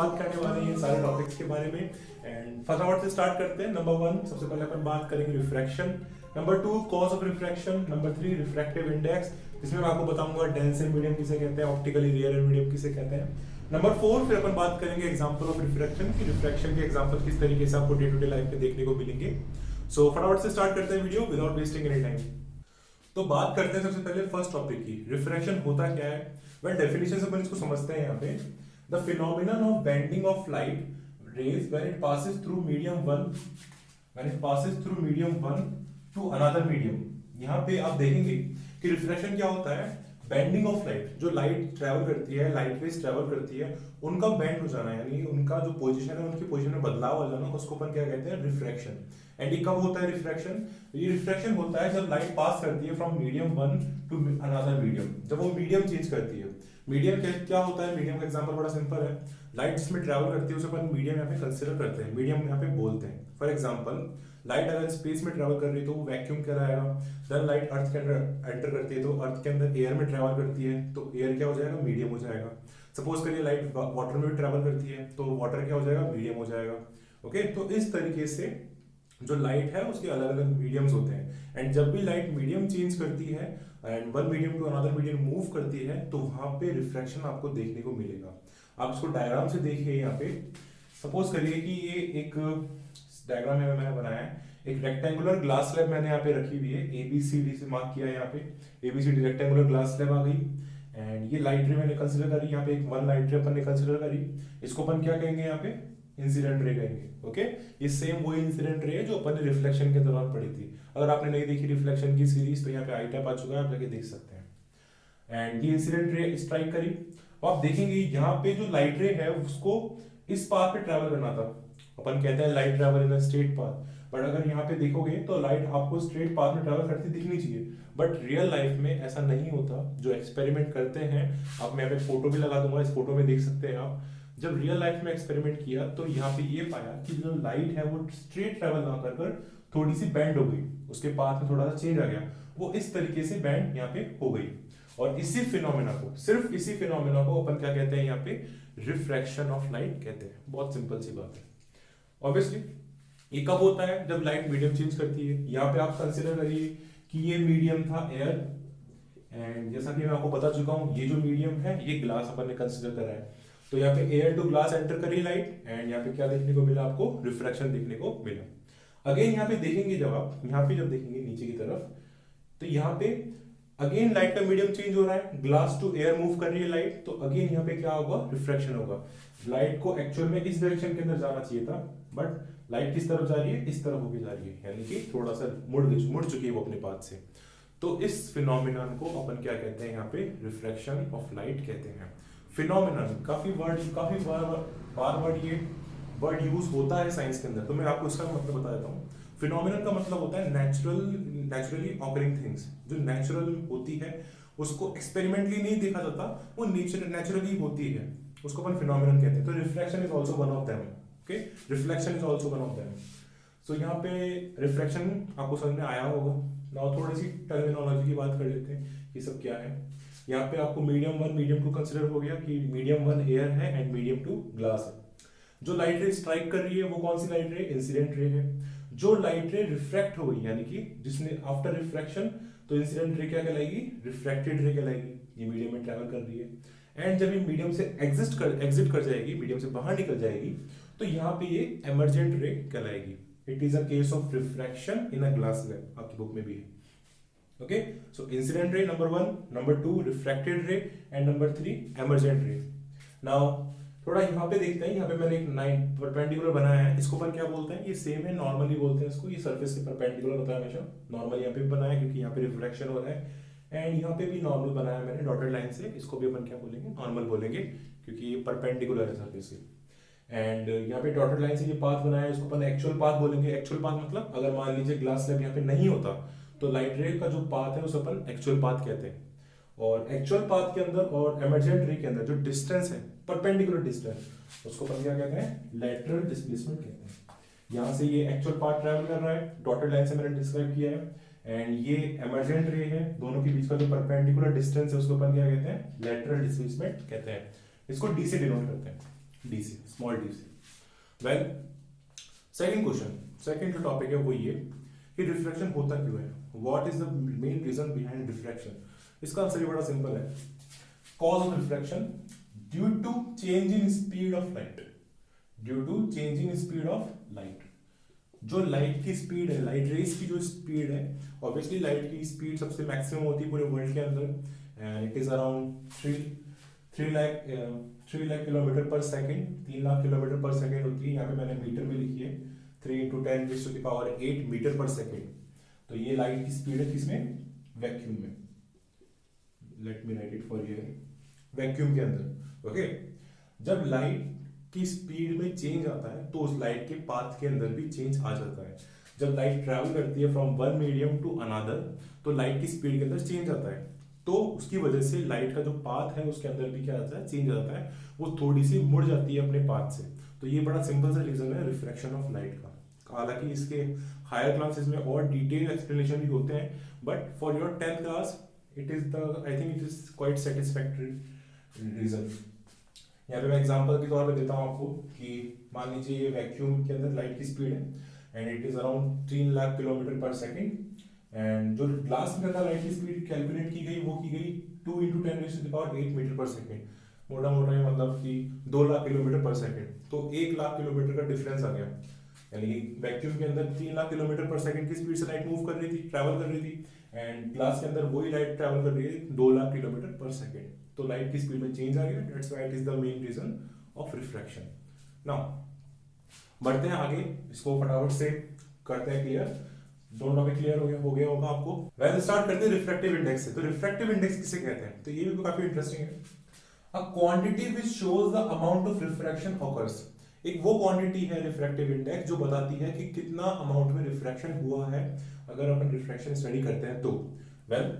बात करने वाले हैं सारे टॉपिक्स के बारे में। एंड फटाफट से स्टार्ट करते हैं। नंबर 1 सबसे पहले अपन बात करेंगे refraction. Number 2 cause of refraction. Number 3 refractive index, जिसमें मैं आपको बताऊंगा डेंस मीडियम किसे कहते हैं, ऑप्टिकली रेयर मीडियम किसे कहते हैं। नंबर 4 फिर अपन बात करेंगे एग्जांपल ऑफ रिफ्रैक्शन की रिफ्रैक्शन के एग्जांपल किस तरीके से आपको डे टू डे लाइफ में देखने को मिलेंगे। सो फटाफट से स्टार्ट करते हैं video without wasting any time. तो बात करते हैं सबसे पहले फर्स्ट टॉपिक की, रिफ्रैक्शन होता क्या है। वेल डेफिनेशन से अपन इसको समझते हैं यहाँ पे, the phenomenon of bending of light rays when it passes through medium 1 to another medium. यहाँ पे आप देखेंगे कि रिफ्रैक्शन क्या होता है, बेंडिंग ऑफ लाइट, जो लाइट ट्रैवल करती है, लाइट वेज ट्रैवल करती है, उनका बेंड हो जाना, यानी उनका जो पोजीशन है उनकी पोजीशन में बदलाव हो जाना, उसको अपन क्या कहते हैं, रिफ्रैक्शन। एंड ये कब होता है रिफ्रैक्शन, ये रिफ्रैक्शन होता है जब लाइट पास करती है from medium 1 to another medium, जब वो मीडियम चेंज करती है। मीडियम क्या होता है, मीडियम का एग्जांपल बड़ा सिंपल है, लाइट जिसमें ट्रैवल करती है उसे अपन मीडियम यहाँ पे कंसीडर करते हैं, मीडियम यहाँ पे बोलते हैं। फॉर एग्जांपल लाइट अगर स्पेस में ट्रैवल कर रही है तो वो वैक्यूम कहलाएगा। देन लाइट अर्थ के अंदर एंटर करती है तो अर्थ के अंदर एयर में ट्रैवल करती है तो एयर क्या हो जाएगा, मीडियम हो जाएगा। सपोज करिए लाइट वाटर में भी ट्रैवल करती है तो वाटर क्या हो जाएगा, मीडियम हो जाएगा। ओके, तो इस तरीके से जो लाइट है उसके अलग अलग मीडियम्स होते हैं। एंड जब भी लाइट मीडियम चेंज करती है and one medium to another medium move करती है तो वहां पे रिफ्रैक्शन आपको देखने को मिलेगा। आप इसको डायग्राम से देखिए। यहाँ पे सपोज करिए कि ये एक डायग्राम में मैंने बनाया है, एक रेक्टेंगुलर ग्लास स्लैब मैंने यहाँ पे रखी हुई है, ABCD से मार्क किया है। यहाँ पे ABCD रेक्टेंगुलर ग्लास स्लैब आ गई एंड ये लाइट रे मैंने कंसीडर करी, यहाँ पे एक वन लाइट रे अपन ने कंसीडर करी। इसको अपन क्या कहेंगे, यहाँ पे इंसिडेंट रे कहेंगे। ओके, ये सेम वही इंसिडेंट रे है जो अपन ने रिफ्लेक्शन के दौरान पढ़ी थी। अगर आपने नहीं देखी रिफ्लेक्शन की सीरीज तो यहाँ पे आई टैप आ चुका है, आप जाके देख सकते हैं। एंड ये इंसिडेंट रे स्ट्राइक करी, आप देखेंगे यहाँ पे जो लाइट रे है उसको इस पाथ पे ट्रैवल करना था। अपन कहते हैं light travel in a straight path, but अगर यहाँ पे देखोगे तो लाइट आपको स्ट्रेट पाथ में ट्रैवल करती दिखनी चाहिए, बट रियल लाइफ में ऐसा नहीं होता। जो एक्सपेरिमेंट करते हैं, आप मैं यहाँ पे फोटो भी लगा दूंगा, इस फोटो में देख सकते हैं आप। जब रियल लाइफ में एक्सपेरिमेंट किया तो यहाँ पे ये पाया कि जो लाइट है वो स्ट्रेट ट्रैवल ना कर थोड़ी सी बेंड हो गई, उसके पाथ में थोड़ा सा चेंज आ गया, वो इस तरीके से बेंड यहाँ पे हो गई। और इसी फिनोमेना को, सिर्फ इसी फिनोमेना को अपन क्या कहते हैं, यहाँ पे रिफ्रैक्शन ऑफ लाइट कहते हैं। बहुत सिंपल सी बात है। ऑब्वियसली ये कब होता है, जब लाइट मीडियम चेंज करती है। यहाँ पे आप कंसिडर करिए कि ये मीडियम था एयर, एंड जैसा कि मैं आपको बता चुका हूँ ये जो मीडियम है ये ग्लास अपन ने कंसिडर करा है। तो यहाँ पे एयर टू ग्लास एंटर करी लाइट एंड यहाँ पे क्या देखने को मिला, आपको रिफ्रैक्शन देखने को मिला। अगेन यहाँ पे देखेंगे, जब आप यहाँ पे जब देखेंगे नीचे की तरफ तो यहाँ पे अगेन लाइट का मीडियम चेंज हो रहा है, ग्लास टू एयर मूव कर रही है लाइट, तो अगेन यहाँ पे क्या होगा, रिफ्रैक्शन होगा। लाइट को एक्चुअल में इस डायरेक्शन के अंदर जाना चाहिए था, बट लाइट किस तरफ जा रही है, इस तरफ होके जा रही है, यानी कि थोड़ा सा मुड़ चुकी है वो अपने पाथ से। तो इस फिनोमिनन को अपन क्या कहते हैं, यहाँ पे रिफ्रैक्शन ऑफ लाइट कहते हैं। फिनोमिनन काफी बार ये वर्ड यूज होता है साइंस के अंदर, तो मैं आपको इसका मतलब बता देता हूँ। फिनोमिनन का मतलब होता है नेचुरली ऑकरिंग थिंग्स, जो नेचुरल होती है उसको एक्सपेरिमेंटली नहीं देखा जाता, वो नेचुरली होती है, उसको अपन फिनोमिनन कहते हैं। तो refraction is also one of them. Okay, reflection is also one of them. So यहाँ पे रिफ्रैक्शन आपको समझ में आया होगा। नाउ थोड़ी सी टर्मिनोलॉजी की बात कर लेते हैं, ये सब क्या है। यहाँ पे आपको मीडियम 1 मीडियम 2 कंसिडर हो गया कि मीडियम 1 एयर है एंड मीडियम 2 ग्लास है। जो लाइट रे स्ट्राइक कर रही है वो कौन सी लाइट रे, इंसिडेंट रे है। जो लाइट रे रिफ्रैक्ट हो गई, यानी कि जिसने आफ्टर रिफ्रैक्शन, तो इंसिडेंट रे क्या कहलाएगी, रिफ्रैक्टेड रे कहलाएगी, ये मीडियम में ट्रैवल कर रही है। एंड जब ये मीडियम से एग्जिट कर जाएगी, मीडियम से बाहर निकल जाएगी, तो यहाँ पे ये एमर्जेंट रे कहलाएगी। It is a case of refraction in a glass slab, आपकी बुक में भी है। Okay, so incident ray number 1, number 2 refracted ray and number 3 emergent ray. Now थोड़ा यहाँ पे देखते हैं, यहाँ पे मैंने एक परपेंडिकुलर बनाया है, इसको अपन क्या बोलते हैं, ये सेम है, नॉर्मली बोलते हैं इसको, ये सरफेस के परपेंडिकुलर होता है हमेशा। नॉर्मल यहाँ पे भी बनाया है क्योंकि यहाँ पे रिफ्रैक्शन हो रहा है, एंड यहाँ पे भी नॉर्मल बनाया है मैंने डॉटेड लाइन से, इसको भी अपन क्या बोलेंगे, नॉर्मल बोलेंगे, क्योंकि ये परपेंडिकुलर है सरफेस के। एंड यहाँ पे डॉटेड लाइन से ये पाथ बनाया है, इसको अपन एक्चुअल पाथ बोलेंगे। एक्चुअल पाथ मतलब अगर मान लीजिए ग्लास स्लैब यहाँ पे नहीं होता तो लाइट रे का जो पाथ है उसे अपन एक्चुअल पाथ कहते हैं। और एक्चुअल पाथ के अंदर और एमर्जेंट रे के अंदर जो डिस्टेंस है, परपेंडिकुलर डिस्टेंस, उसको अपन क्या कहते हैं, लैटरल डिस्प्लेसमेंट कहते हैं। यहाँ से ये एक्चुअल पाथ ट्रैवल कर रहा है, डॉटेड लाइन से मैंने डिस्क्राइब किया है, एंड ये एमर्जेंट रे है, दोनों के बीच का जो परपेंडिकुलर डिस्टेंस है उसको अपन क्या कहते हैं, लैटरल डिस्प्लेसमेंट कहते हैं। इसको डी से डिनोट करते हैं। डी से, स्मॉल डी से। वेल, सेकंड जो टॉपिक है वो ये कि रिफ्लेक्शन होता क्यों है, what is the main reason behind reflection. इसका आंसर बड़ा सिंपल है, cause of reflection due to change in speed of light, due to change in speed of light. जो लाइट की स्पीड है, लाइट रेस की जो स्पीड है, obviously light की स्पीड सबसे मैक्सिमम होती है पूरे वर्ल्ड के अंदर and it is around 3 lakh kilometre पर सेकेंड, 3 लाख किलोमीटर पर सेकेंड होती है। यहाँ पे मैंने मीटर में लिखी है, 3 × 10⁸ मीटर पर सेकेंड। तो ये लाइट की स्पीड है किसमें, वैक्यूम में। Let me right it for you, vacuum के अंदर। ओके, जब लाइट की स्पीड में चेंज आता है तो उस लाइट के पाथ के अंदर भी चेंज आ जाता है। जब लाइट ट्रैवल करती है from one medium to another तो लाइट की स्पीड के अंदर चेंज आता है, तो उसकी वजह से लाइट का जो पाथ है उसके अंदर भी क्या आता है, चेंज आता है, वो थोड़ी सी मुड़ जाती है अपने पाथ से। तो ये बड़ा सिंपल सा रीजन है रिफ्रैक्शन ऑफ लाइट का। हालांकि इसके हायर क्लासेस में और डिटेल एक्सप्लेनेशन भी होते हैं, but for your 10th class it is the, I think it is quite satisfactory reason. यहाँ पे मैं एग्जांपल के तौर पे देता हूँ आपको कि मान लीजिए ये वैक्यूम के अंदर लाइट की स्पीड है and it is around 3 lakh kilometre पर सेकेंड, एंड जो ग्लास के अंदर लाइट की स्पीड कैलकुलेट की गई वो की गई 2 × 10⁸ मीटर पर सेकेंड। मोटा मोटा ये मतलब कि 2 लाख किलोमीटर पर सेकेंड, तो 1 लाख किलोमीटर का डिफरेंस आ गया। यानी कि वैक्यूम के अंदर 3 लाख किलोमीटर पर सेकेंड की स्पीड से लाइट मूव कर रही थी, ट्रैवल कर रही थी, एंड ग्लास के अंदर वही लाइट ट्रैवल कर रही है 2 लाख किलोमीटर पर सेकेंड। तो लाइट की स्पीड में चेंज आ गया, that's why it is the main reason of refraction. Now बढ़ते हैं आगे, इसको फटाफट से करते हैं क्लियर। दोनों टॉपिक क्लियर हो गया होगा आपको। वेल, स्टार्ट करते हैं रिफ्रैक्टिव इंडेक्स से। तो रिफ्रैक्टिव इंडेक्स किसे कहते हैं, तो ये भी काफी इंटरेस्टिंग है। A quantity which shows the amount of refraction occurs. एक वो क्वांटिटी है रिफ्रैक्टिव इंडेक्स जो बताती है कि कितना अमाउंट में रिफ्रैक्शन हुआ है अगर अपन रिफ्रैक्शन स्टडी करते हैं तो। वेल,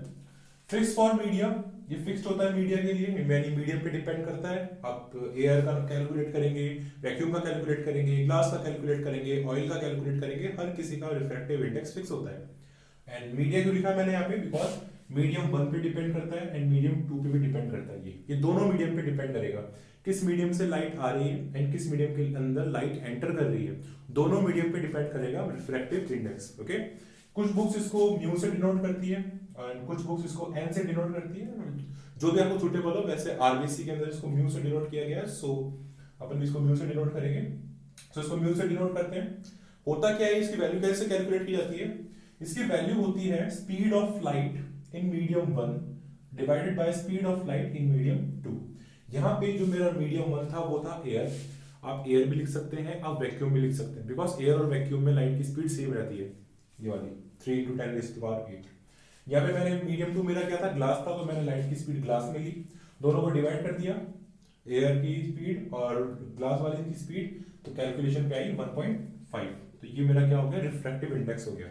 फिक्स फॉर मीडियम, ये फिक्स्ड होता है मीडिया के लिए, यानी मीडियम पे डिपेंड करता है। आप एयर का कैलकुलेट करेंगे, वैक्यूम का कैलकुलेट करेंगे, ग्लास का कैलकुलेट करेंगे, ऑयल का कैलकुलेट करेंगे, हर किसी का रिफ्रैक्टिव इंडेक्स फिक्स होता है। एंड मीडिया क्यों लिखा मैंने यहाँ पे, बिकॉज मीडियम 1 पे डिपेंड करता है एंड मीडियम 2 पे भी डिपेंड करता है। ये दोनों मीडियम पे डिपेंड करेगा, किस मीडियम से लाइट आ रही है एंड किस मीडियम के अंदर लाइट एंटर कर रही है, दोनों मीडियम पे डिपेंड करेगा रिफ्रैक्टिव इंडेक्स। ओके, कुछ बुक्स इसको म्यू से डिनोट करती है और कुछ बुक्स इसको एन से डिनोट करती है, जो भी आपको सूटेबल हो। वैसे आरबीसी के अंदर इसको म्यू से डिनोट किया गया है, सो अपन भी इसको म्यू से डिनोट करेंगे। सो इसको म्यू से डिनोट करते हैं। होता क्या है, इसकी वैल्यू कैसे कैलकुलेट की जाती है, इसकी वैल्यू होती है speed of light in medium 1 divided by speed of light in medium 2। यहाँ पे जो मेरा मीडियम 1 था वो था एयर, आप एयर भी लिख सकते हैं, आप वैक्यूम भी लिख सकते हैं, बिकॉज एयर और वैक्यूम में लाइट की स्पीड सेम रहती है, ये वाली 3 × 10⁸। यहाँ पे मैंने मीडियम 2 मेरा क्या था, ग्लास था, तो मैंने लाइट की स्पीड ग्लास में ली, दोनों को डिवाइड कर दिया, एयर की स्पीड और ग्लास वाले की स्पीड, तो कैलकुलेशन पे आई 1.5। तो ये मेरा क्या हो गया, रिफ्रैक्टिव इंडेक्स हो गया।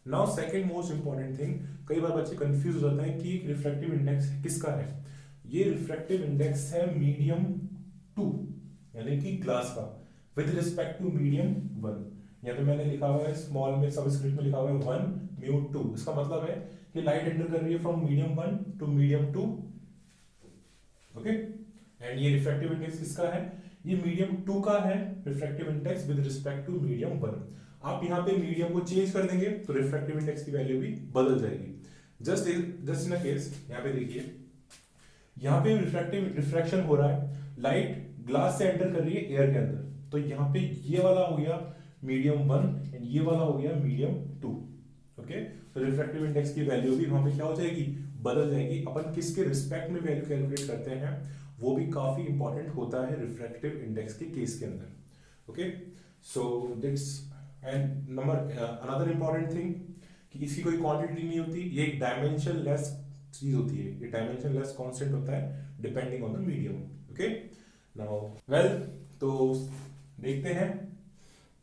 Now second most important thing, कई बार बच्चे कंफ्यूज हो जाते हैं कि रिफ्रैक्टिव इंडेक्स किसका है। ये रिफ्रैक्टिव इंडेक्स है मीडियम 2 यानी कि ग्लास का विद रिस्पेक्ट टू मीडियम 1। यहाँ पे मैंने लिखा हुआ है स्मॉल में, सबस्क्रिप्ट में लिखा हुआ है 1μ2। इसका मतलब है कि लाइट एंटर कर रही है from medium 1 to medium 2। Okay, and ये रिफ्रैक्टिव इंडेक्स किसका है, ये मीडियम 2 का है refractive index with respect to medium 1। आप यहाँ पे मीडियम को चेंज कर देंगे तो रिफ्रैक्टिव इंडेक्स की वैल्यू भी बदल जाएगी। जस्ट इन अ केस, यहाँ पे देखिए, यहाँ पे रिफ्रैक्शन हो रहा है, लाइट ग्लास से एंटर कर रही है एयर के अंदर, तो यहाँ पे ये वाला हो गया मीडियम 1 एंड ये वाला हो गया मीडियम 2। ओके, तो रिफ्रैक्टिव इंडेक्स की वैल्यू भी वहां पे क्या हो जाएगी, बदल जाएगी। अपन किसके रिस्पेक्ट में वैल्यू कैलकुलेट करते हैं वो भी काफी इंपॉर्टेंट होता है रिफ्रैक्टिव इंडेक्स के केस के अंदर। Okay, so that's and number another important thing कि इसकी कोई क्वांटिटी नहीं होती, ये एक डायमेंशन लेस चीज होती है, ये डायमेंशन लेस कांस्टेंट होता है depending on the medium. Okay, now well, तो देखते हैं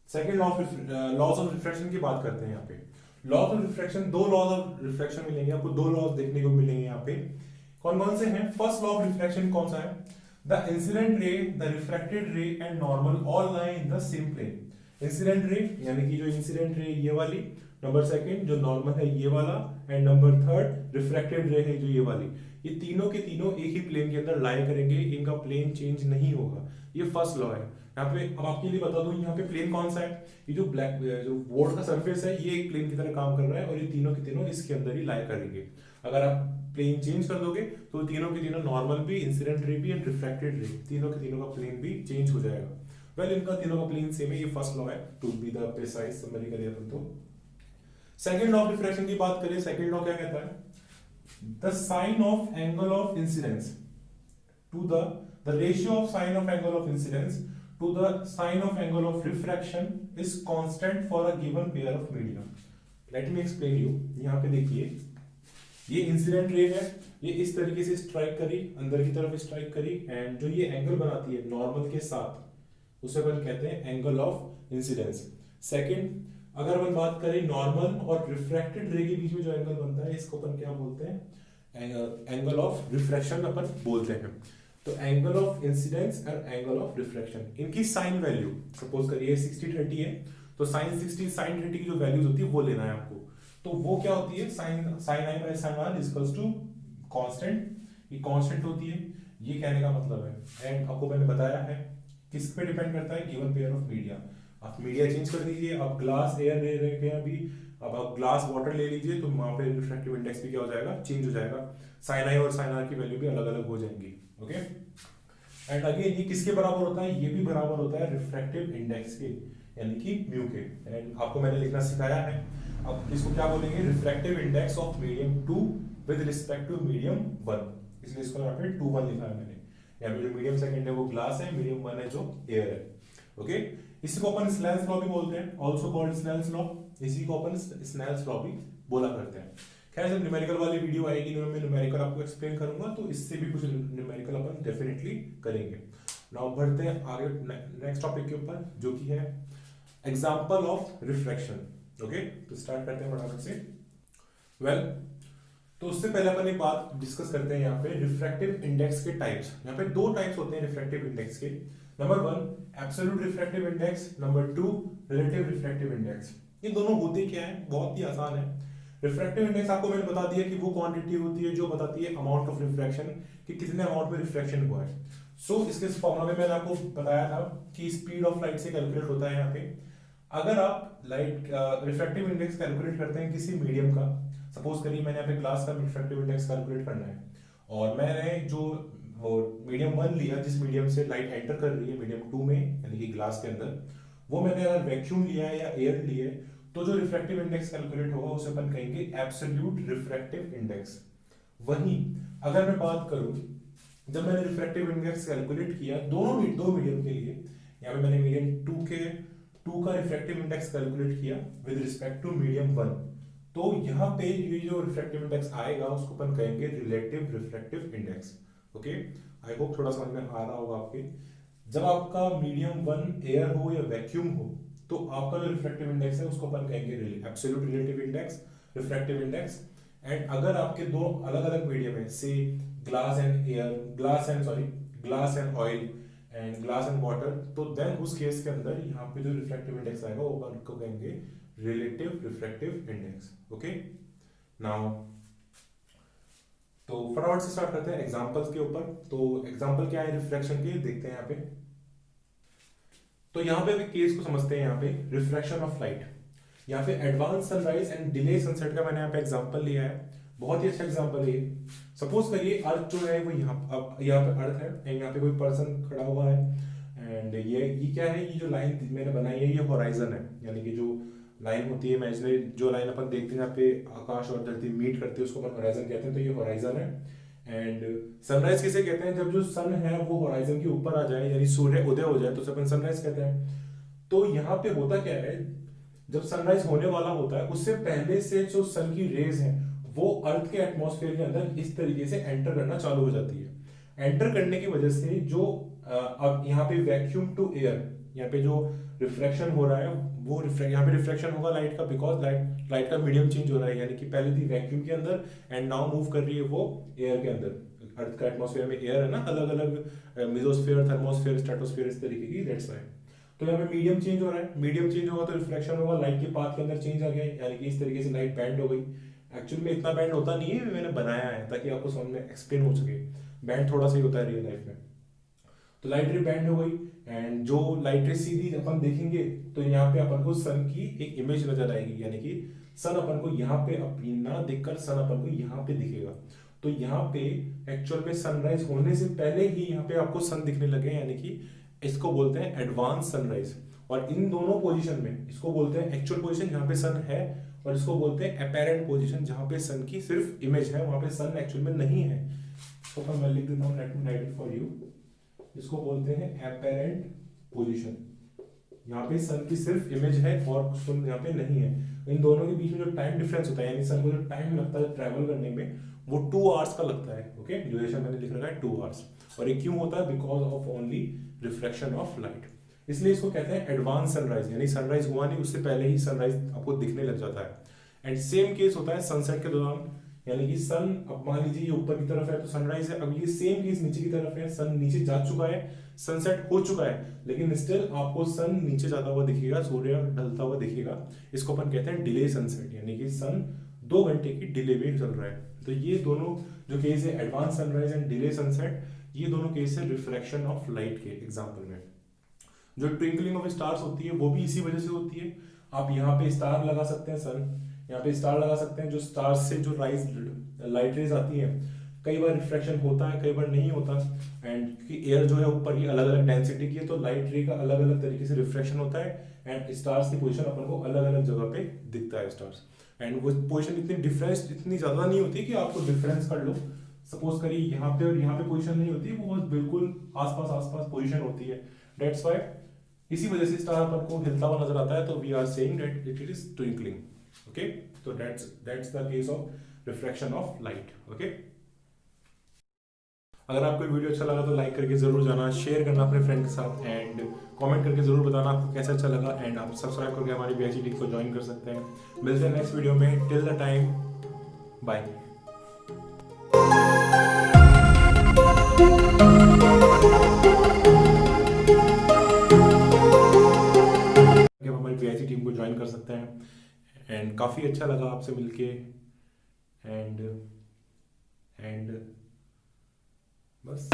सेकंड लॉज ऑफ रिफ्रैक्शन की बात करते हैं। यहाँ पे laws of refraction, 2 laws of refraction मिलेंगे आपको, 2 लॉज देखने को मिलेंगे यहाँ पे। कौन कौन से हैं, फर्स्ट लॉ ऑफ रिफ्रैक्शन कौन सा है, the incident ray, the refracted ray and normal all lie in the same plane. Incident ray यानी कि जो इंसिडेंट रे ये वाली, नंबर सेकंड जो नॉर्मल है ये वाला, एंड नंबर थर्ड रिफ्रैक्टेड रे है जो ये वाली। ये तीनों के तीनों एक ही प्लेन के अंदर लाई करेंगे, इनका प्लेन चेंज नहीं होगा। ये फर्स्ट लॉ है। यहाँ पे अब आपके लिए बता दूं, यहाँ पे प्लेन कौन सा है, ये जो ब्लैक जो बोर्ड का सरफेस है ये एक प्लेन की तरह काम कर रहा है, और ये तीनों के तीनों इसके अंदर ही लाई करेंगे। अगर आप प्लेन चेंज कर दोगे तो तीनों के तीनों नॉर्मल भी, इंसिडेंट रे भी एंड रिफ्रैक्टेड रे, तीनों के तीनों का प्लेन भी चेंज हो जाएगा। वेल इनका तीनों का प्लेन सेम है, ये फर्स्ट लॉ है to be the precise summary करिए अपन तो। सेकंड लॉ ऑफ रिफ्रैक्शन की बात करें, सेकंड लॉ क्या कहता है, the sine of angle of incidence to the ratio of sine of angle of incidence to the sine of angle of refraction is constant for a given pair of medium. Let me explain you. यहाँ पे देखिए ये incident ray है, ये इस तरीके से strike करी, अंदर की तरफ स्ट्राइक करी, एंड जो ये एंगल बनाती है नॉर्मल के साथ उसे अपन कहते हैं एंगल ऑफ इंसिडेंस। सेकंड, अगर अपन बात करें नॉर्मल और रिफ्रैक्टेड रे के बीच में जो एंगल बनता है इसको अपन क्या बोलते हैं, एंगल ऑफ रिफ्रैक्शन अपन बोलते हैं। तो एंगल ऑफ इंसिडेंस और एंगल ऑफ रिफ्रैक्शन, इनकी साइन वैल्यू सपोज करिए 60-30 है, तो साइन 60 साइन 30 की जो वैल्यूज होती है वो लेना है आपको। तो वो क्या होती है, sine I by sine R equals to constant, ये कांस्टेंट होती है, ये कहने का मतलब है। एंड आपको मैंने बताया है किस पे डिपेंड करता है, गिवन पेयर ऑफ मीडिया। आप मीडिया चेंज कर दीजिए, आप ग्लास एयर ले रहे हैं अभी, अब आप ग्लास वाटर ले लीजिए तो वहां पे रिफ्रैक्टिव इंडेक्स भी क्या हो जाएगा, चेंज हो जाएगा। साइन आई और साइन आर की वैल्यू भी अलग अलग हो जाएंगी। ओके, एंड अगेन ये किसके बराबर होता है, ये भी बराबर होता है रिफ्रैक्टिव इंडेक्स के, यानी कि म्यू के। एंड आपको मैंने लिखना सिखाया है, अब इसको क्या बोलेंगे, refractive index of medium 2 with respect to medium 1, इसलिए इसको यहाँ पे 2-1 लिखा है मैंने। यहाँ पे जो मीडियम सेकंड है वो ग्लास है, मीडियम 1 है जो एयर है। ओके, इसी को अपन स्नेल्स लॉ भी बोलते हैं, ऑल्सो कॉल्ड स्नेल्स लॉ, इसी को अपन स्नेल्स लॉ भी बोला करते हैं। खैर जब न्यूमेरिकल वाली वीडियो आएगी मैं न्यूमेरिकल आपको एक्सप्लेन करूंगा, तो इससे भी कुछ न्यूमेरिकल अपन डेफिनेटली करेंगे। नाउ बढ़ते हैं आगे नेक्स्ट टॉपिक के ऊपर, जो कि है एग्जांपल ऑफ रिफ्रैक्शन। ओके, तो स्टार्ट करते हैं फटाफट से। वेल, तो उससे पहले अपन एक बात डिस्कस करते हैं यहाँ पे रिफ्रैक्टिव इंडेक्स के टाइप्स। यहाँ पे दो टाइप्स होते हैं रिफ्रैक्टिव इंडेक्स के। Number 1 absolute refractive index, number 2 relative refractive index. ये दोनों होते क्या है, बहुत ही आसान है। रिफ्रैक्टिव इंडेक्स आपको मैंने बता दिया कि वो क्वांटिटी होती है जो बताती है अमाउंट ऑफ रिफ्रैक्शन, कि कितने अमाउंट में रिफ्रैक्शन हुआ है। सो इसके फॉर्मूला में मैंने आपको बताया था कि स्पीड ऑफ लाइट से कैलकुलेट होता है यहाँ पे। अगर आप लाइट रिफ्रैक्टिव इंडेक्स कैलकुलेट करते हैं किसी मीडियम का, सपोज करिए मैंने यहाँ पे ग्लास का रिफ्रैक्टिव इंडेक्स कैलकुलेट करना है, और मैंने जो वो मीडियम 1 लिया, जिस मीडियम से लाइट एंटर कर रही है मीडियम 2 में यानी कि ग्लास के अंदर, वो मैंने अगर वैक्यूम लिया है या एयर लिए, तो जो रिफ्रैक्टिव इंडेक्स कैलकुलेट होगा उसे अपन कहेंगे एब्सोल्यूट रिफ्रैक्टिव इंडेक्स। वहीं अगर मैं बात करूं, जब मैंने रिफ्रैक्टिव इंडेक्स कैलकुलेट किया दो मीडियम के लिए, यहाँ पे मैंने मीडियम 2 का रिफ्रैक्टिव इंडेक्स कैलकुलेट किया विद रिस्पेक्ट टू मीडियम 1, तो यहाँ पे ये जो रिफ्रैक्टिव इंडेक्स आएगा उसको अपन कहेंगे relative refractive index. Okay, I hope थोड़ा समझ में आ रहा होगा आपके। जब आपका मीडियम 1 एयर हो या वैक्यूम हो, तो आपका जो रिफ्रैक्टिव इंडेक्स है उसको अपन कहेंगे absolute relative index, refractive index. And अगर आपके दो अलग अलग मीडियम है, से glass and air, glass and oil and glass and water, तो देन उस केस के अंदर यहाँ पे जो रिफ्रैक्टिव इंडेक्स आएगा वो अपन को कहेंगे relative refractive index. Okay, now तो फटाफट से स्टार्ट करते हैं एग्जांपल्स के ऊपर। तो एग्जांपल क्या है रिफ्रैक्शन के, देखते हैं यहाँ पे। तो यहाँ पे केस को समझते हैं। यहाँ पे रिफ्रैक्शन ऑफ लाइट, यहाँ पे advance sunrise and delay sunset का मैंने यहाँ पे एग्जांपल लिया है, बहुत ही अच्छा एग्जांपल है। सपोज करिए अर्थ जो है वो यहाँ पे अर्थ है एंड यहाँ पे कोई पर्सन खड़ा हुआ है, एंड ये क्या है, ये जो लाइन मैंने बनाई है ये होराइजन है, यानी कि जो लाइन होती है इमेजिनरी, जो लाइन अपन देखते हैं यहाँ पे आकाश और धरती मीट करती है उसको अपन होराइजन कहते हैं, तो ये होराइजन है। एंड सनराइज किसे कहते हैं, जब जो सन है वो होराइजन के ऊपर आ जाए यानी सूर्य उदय हो जाए तो उसे अपन सनराइज कहते हैं। तो यहाँ पे होता क्या है, जब सनराइज होने वाला होता है उससे पहले से जो सन की रेज है वो अर्थ के एटमॉस्फेयर के अंदर इस तरीके से एंटर करना चालू हो जाती है। एंटर करने की वजह से जो अब यहाँ पे वैक्यूम टू एयर, यहाँ पे जो रिफ्रैक्शन हो रहा है वो यहाँ पे रिफ्रैक्शन होगा लाइट का, बिकॉज लाइट का मीडियम चेंज हो रहा है, यानी कि पहले थी वैक्यूम के अंदर एंड नाउ मूव कर रही है वो एयर के अंदर। अर्थ का एटमॉस्फेयर में एयर है ना, अलग अलग मेसोस्फेयर, थर्मोस्फेयर, स्ट्रेटोस्फेयर, इस तरीके की, दैट्स व्हाई। तो यहाँ पे मीडियम चेंज हो रहा है, मीडियम चेंज होगा तो रिफ्लेक्शन होगा, लाइट के पाथ के अंदर चेंज आ गया, यानी कि इस तरीके से लाइट बैंड हो गई। एक्चुअली में इतना बैंड होता नहीं है, मैंने बनाया है ताकि आपको समझ में एक्सप्लेन हो सके। बैंड थोड़ा सा ही होता है रियल लाइफ में। तो लाइट रे बैंड हो गई, एंड जो लाइट रे सीधी अपन देखेंगे तो यहाँ पे अपन को सन की एक इमेज नजर आएगी, यानी कि सन अपन को यहाँ पे ना दिखकर सन अपन को यहाँ पे दिखेगा। तो यहाँ पे एक्चुअल में सनराइज होने से पहले ही यहाँ पे आपको सन दिखने लगे, यानी कि इसको बोलते हैं एडवांस सनराइज। और इन दोनों पोजीशन में इसको बोलते हैं एक्चुअल पोजीशन जहाँ पे सन है, और इसको बोलते हैं अपेरेंट पोजीशन जहाँ पे सन की सिर्फ इमेज है, वहां पे सन एक्चुअल में नहीं है। तो मैं लिख देता हूँ राइट इट फॉर यू, इसको बोलते हैं अपेरेंट पोजीशन। यहाँ पे सन की सिर्फ इमेज है और सन यहाँ पे नहीं है। इन दोनों के बीच में जो टाइम डिफरेंस होता है, यानी सन को जो टाइम लगता है ट्रैवल करने में, वो 2 आवर्स का लगता है। ओके, ड्यूरेशन मैंने लिख रखा है 2 आवर्स। और ये क्यों होता है? Because of only reflection of light. इसलिए इसको कहते हैं एडवांस सनराइज, यानी सनराइज हुआ नहीं उससे पहले ही सनराइज आपको दिखने लग जाता है। एंड सेम केस होता है सनसेट के दौरान, यानी कि सन, अब मान लीजिए ये ऊपर की तरफ है तो सनराइज है, अब ये सेम केस नीचे की तरफ है, सन नीचे जा चुका है, सनसेट हो चुका है, लेकिन स्टिल आपको सन नीचे जाता हुआ दिखेगा, सूर्य ढलता हुआ दिखेगा। इसको अपन कहते हैं डिले सनसेट, यानी कि सन 2 घंटे की डिले में चल रहा है। तो ये दोनों जो केस है advance sunrise and delay sunset, ये दोनों केस है रिफ्लेक्शन ऑफ लाइट के एग्जाम्पल में। जो ट्विंकलिंग ऑफ स्टार्स होती है वो भी इसी वजह से होती है। आप यहाँ पे स्टार लगा सकते हैं, सन यहाँ पे स्टार लगा सकते हैं, जो स्टार से जो लाइट रेज आती है, कई बार रिफ्लेक्शन होता है कई बार नहीं होता। एंड एयर जो है ऊपर की अलग अलग डेंसिटी की है, तो लाइट रे का अलग अलग तरीके से रिफ्लेक्शन होता है, एंड स्टार्स की पोजीशन अपन को अलग अलग जगह पे दिखता है स्टार्स। एंड वो पोजीशन इतनी डिफरेंस इतनी ज्यादा नहीं होती कि आपको डिफरेंस कर लो। सपोज करिए यहाँ पे और यहाँ पे पोजीशन नहीं होती, वो बिल्कुल आसपास पोजीशन होती है। दैट्स व्हाई इसी वजह से स्टार अपन को हिलता हुआ नजर आता है, तो we are saying that it is twinkling. Okay, तो that's the case of reflection of light. Okay, अगर आपको वीडियो अच्छा लगा तो लाइक करके जरूर जाना, शेयर करना अपने फ्रेंड के साथ, एंड कमेंट करके जरूर बताना आपको कैसा अच्छा लगा। एंड आप सब्सक्राइब करके हमारी बीआईसी टीम को ज्वाइन कर सकते हैं। मिलते हैं नेक्स्ट वीडियो में, टिल द टाइम बाय। हमारी बीआईसी टीम को ज्वाइन कर सकते हैं, एंड काफ़ी अच्छा लगा आपसे मिलके, एंड बस